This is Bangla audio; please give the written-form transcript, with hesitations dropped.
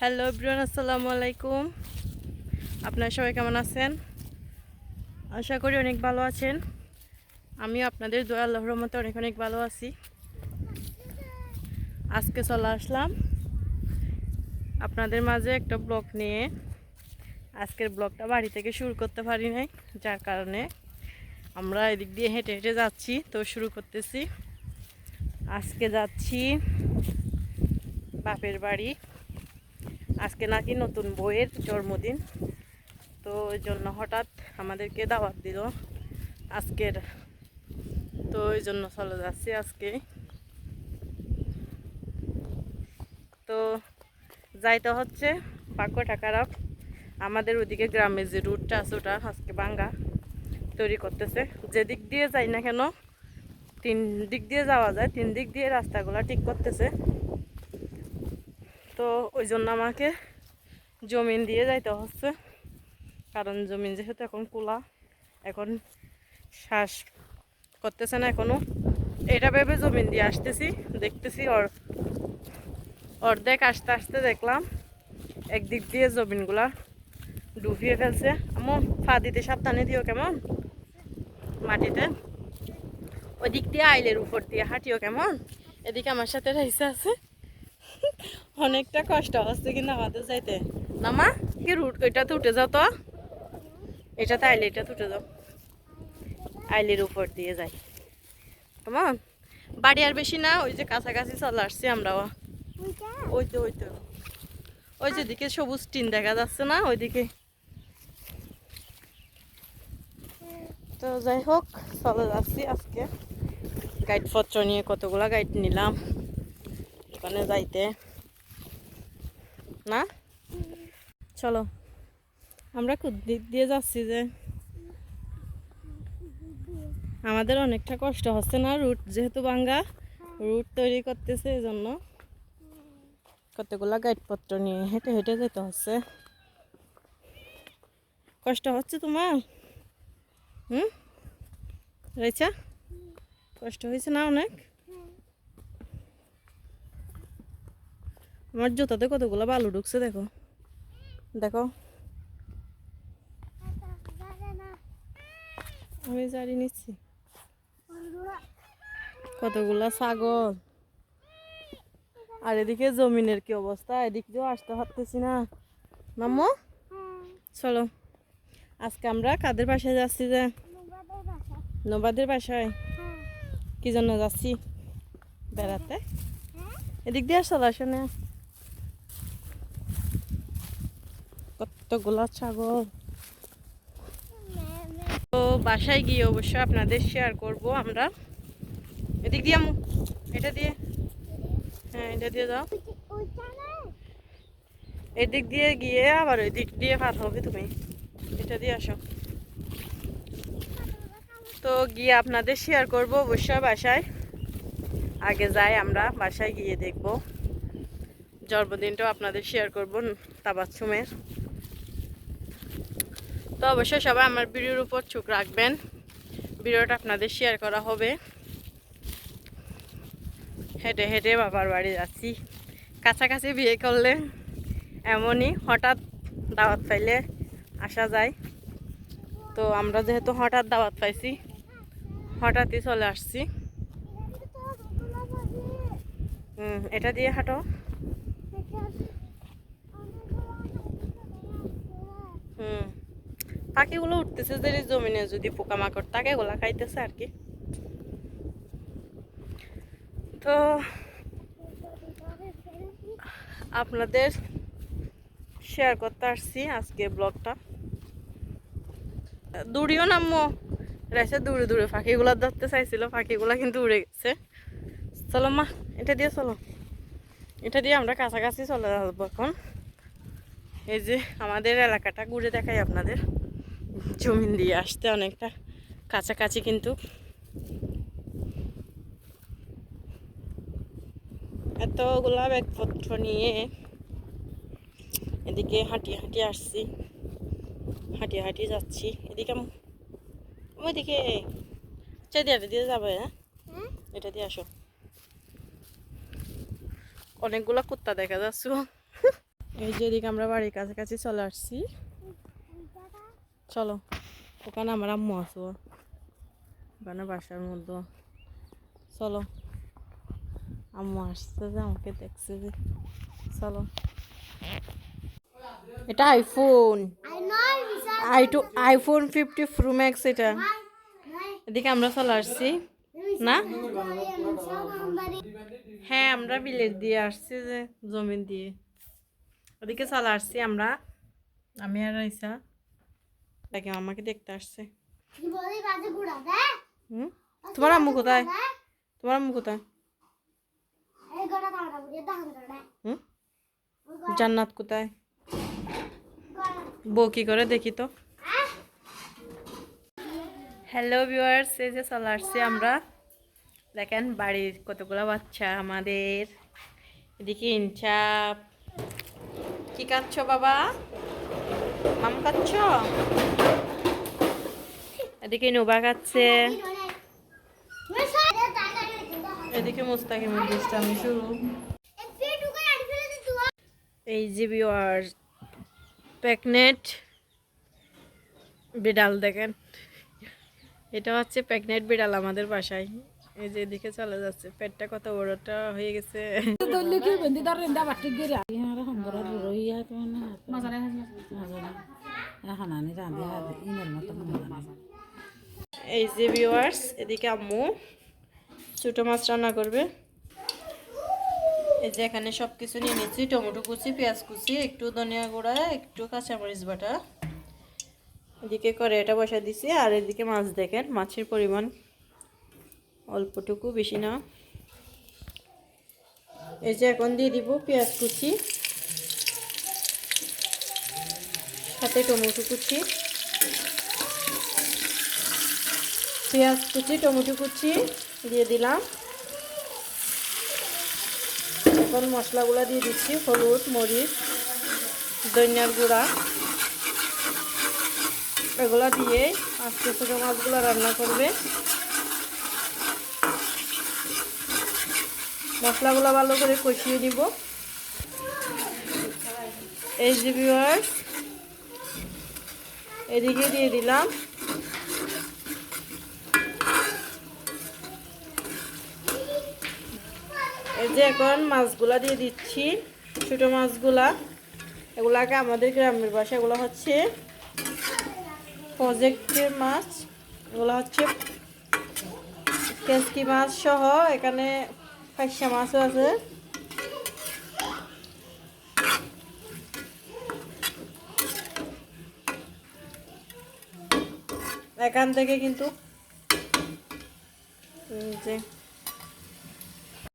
হ্যালো এভরিওয়ান, আসসালামু আলাইকুম। আপনারা সবাই কেমন আছেন? আশা করি অনেক ভালো আছেন। আমিও আপনাদের দোয়া আল্লাহর রহমতে অনেক অনেক ভালো আছি। আজকে চলে আসলাম আপনাদের মাঝে একটা ব্লগ নিয়ে। আজকের ব্লগটা বাড়ি থেকে শুরু করতে পারি নাই, যার কারণে আমরা এদিক দিয়ে হেঁটে হেঁটে যাচ্ছি। তো শুরু করতেছি। আজকে যাচ্ছি বাপের বাড়ি। আজকে নাকি নতুন বউয়ের জন্মদিন, তো ওই জন্য হঠাৎ আমাদেরকে দাওয়াত দিল আজকের। তো ওই জন্য চলে যাচ্ছি আজকে। তো যাইতে হচ্ছে ভাগ্যটা খারাপ, আমাদের ওদিকে গ্রামের যে রুটটা আছে ওটা আজকে ভাঙ্গা তৈরি করতেছে। যেদিক দিয়ে যাই না কেন, তিন দিক দিয়ে যাওয়া যায়, তিন দিক দিয়ে রাস্তাগুলো ঠিক করতেছে। তো ওই জন্য আমাকে জমিন দিয়ে যাইতে হচ্ছে, কারণ জমিন যেহেতু এখন খোলা, এখন শ্বাস করতেছে না এখনো। এটা ভেবে জমিন দিয়ে আসতেছি, দেখতেছি অর্ধেক আসতে আসতে দেখলাম একদিক দিয়ে জমিনগুলা ডুবিয়ে ফেলছে। এমন ফা দিতে সাবধানে দিও কেমন, মাটিতে ওই দিক দিয়ে আইলের উপর দিয়ে হাঁটিও কেমন। এদিকে আমার সাথে রাইসা আছে, অনেকটা কষ্ট হচ্ছে কিন্তু আমাদের যাইতে। না মা, কি রুট ওইটাতে উঠে যাও তো, এটাতে আইলে এটাতে উঠে যাও, আইলের উপর দিয়ে যাই কেমন। বাড়ি আর বেশি না, ওই যে কাছাকাছি চলে আসছি আমরাও। ওই তো ওই তো ওই যেদিকে সবুজ টিন দেখা যাচ্ছে না, ওইদিকে। তো যাই হোক, চলে যাচ্ছি আজকে। গাইডপত্র নিয়ে কতগুলা গাইড নিলাম ওখানে যাইতে না। চলো, আমরা কোন দিক দিয়ে যাচ্ছি যে আমাদের অনেকটা কষ্ট হচ্ছে না, রুট যেহেতু ভাঙ্গা, রুট তৈরি করতেছে, এই জন্য কতগুলা গাইডপত্র নিয়ে হেঁটে হেঁটে যেতে হচ্ছে। কষ্ট হচ্ছে তোমার? রাইছা, কষ্ট হয়েছে না অনেক? আমার জুতাতে কতগুলো বালু ঢুকছে, দেখো দেখো। আমি জারি নিচ্ছি কতগুলা ছাগল। আর এদিকে জমিনের কি অবস্থা, এদিক দিয়েও আসতে পারতেছি না। মাম্মু চলো, আজকে আমরা কাদের বাসায় যাচ্ছি? যে নবাদের বাসায়। কি জন্য যাচ্ছি? বেড়াতে। এদিক দিয়ে আসলে আসে না, কতগুলা ছাগল। তো বাসায় গিয়ে অবশ্যই আপনাদের শেয়ার করব আমরা। এদিক দিয়ে এটা দিয়ে, হ্যাঁ এটা দিয়ে যাও। এদিক দিয়ে গিয়ে আবার ওই দিক দিয়ে পার হবে, তুমি এটা দিয়ে আসো। তো গিয়ে আপনাদের শেয়ার করব অবশ্যই বাসায়। আগে যাই আমরা, বাসায় গিয়ে দেখব। জন্মদিনটাও আপনাদের শেয়ার করব তাবাচ্ছুমের। তো অবশ্যই সবাই আমার ভিডিওর উপর চোখ রাখবেন, ভিডিওটা আপনাদের শেয়ার করা হবে। হেঁটে হেঁটে বাবার বাড়ি যাচ্ছি। কাছাকাছি বিয়ে করলে এমনই, হঠাৎ দাওয়াত পাইলে আসা যায়। তো আমরা যেহেতু হঠাৎ দাওয়াত পাইছি, হঠাৎই চলে আসছি। এটা দিয়ে হাঁটো। পাখিগুলো উঠতেছে যে জমিনে, যদি পোকামাকড় থাকে এগুলা খাইতেছে আর কি। তো আপনাদের শেয়ার করতে আসছি আজকে ব্লগটা। দূরেও নামো রেসে, দূরে দূরে পাখিগুলা ধরতে চাইছিল, পাখিগুলা কিন্তু উড়ে গেছে। চলো মা, এটা দিয়ে চলো, এটা দিয়ে আমরা কাছাকাছি চলে যাবো এখন। এই যে আমাদের এলাকাটা ঘুরে দেখাই আপনাদের। জমিন দিয়ে আসতে অনেকটা কাছাকাছি, কিন্তু এতগুলা ব্যাগপত্র নিয়ে এদিকে হাঁটিয়ে হাঁটিয়ে আসছি, হাঁটিয়ে হাঁটিয়ে যাচ্ছি। এদিকে ওইদিকে এটা দিয়ে যাবে, হ্যাঁ এটা দিয়ে আসো। অনেকগুলা কুত্তা দেখা যাচ্ছে, এই যে এদিকে আমরা বাড়ির কাছাকাছি চলে আসছি। চলো, ওখানে আমার আম্মু আসো, ওখানে বাসার মধ্যে। চলো, আম্মু আসছে যে আমাকে দেখছে যে। চলো, এটা আইফোন, আইফোন 50 প্রো ম্যাক্স এটা। এদিকে আমরা চলে আসছি না। হ্যাঁ, আমরা বিলেট দিয়ে আসছি, যে জমিন দিয়ে। ওদিকে চলে আসছি আমরা, আমি আর আইসা। দেখে আমাকে দেখতে আসছে। তোমার আম্মু কোথায়? তোমার আম্মু কোথায়? জান্নাত কোথায়? বউ কি করে দেখি তো। হ্যালো ভিউয়ার্স, এই যে চলে আসছি আমরা। দেখেন বাড়ির কতগুলো বাচ্চা আমাদের। এদিকে ইনচাপ। কি খাচ্ছ বাবা? মাম খাচ্ছ? এদিকে নোবা খাচ্ছে। এদিকে মুস্তাকিমের দুষ্টামি শুরু। এই যে ভিউয়ার্স, প্রেগনেন্ট বিড়াল দেখেন। এটা হচ্ছে প্রেগনেন্ট বিড়াল আমাদের বাসায়। এই যে এদিকে চলে যাচ্ছে, পেটটা কত বড়টা হয়ে গেছে। এই যে ভিউয়ার্স, এদিকে আম্মু ছোট মাছ রান্না করবে। এই যে এখানে সবকিছু নিয়ে নিচ্ছি, টমেটো কুচি, পেঁয়াজ কুচি, একটু ধনিয়া গুঁড়া, একটু কাঁচামরিচ বাটা। এদিকে কড়াইটা বসা দিছি, আর এদিকে মাছ দেখেন, মাছের পরিমাণ অল্পটুকু, বেশি না। এই যে এখন দিয়ে দিব পেঁয়াজ কুচি, সাথে টমেটো কুচি, পেঁয়াজ কুচি, টমেটো কুচি দিয়ে দিলাম। এখন মশলাগুলো দিয়ে দিচ্ছি, হলুদ, মরিচ, ধনিয়ার গুঁড়া। এগুলো দিয়ে আস্তে ছোটো মাছগুলো রান্না করবে। মশলাগুলো ভালো করে কষিয়ে নিব। এই যে ভিউয়ার্স, এদিকে দিয়ে দিলাম এই যে এখন মাছগুলা দিয়ে দিচ্ছি, ছোটো মাছগুলা। এগুলাকে আমাদের গ্রামের ভাষা এগুলো হচ্ছে প্রজেক্টের মাছ। এগুলো হচ্ছে কেসকি মাছ সহ, এখানে ফাইসা মাছও আছে। এখান থেকে কিন্তু যে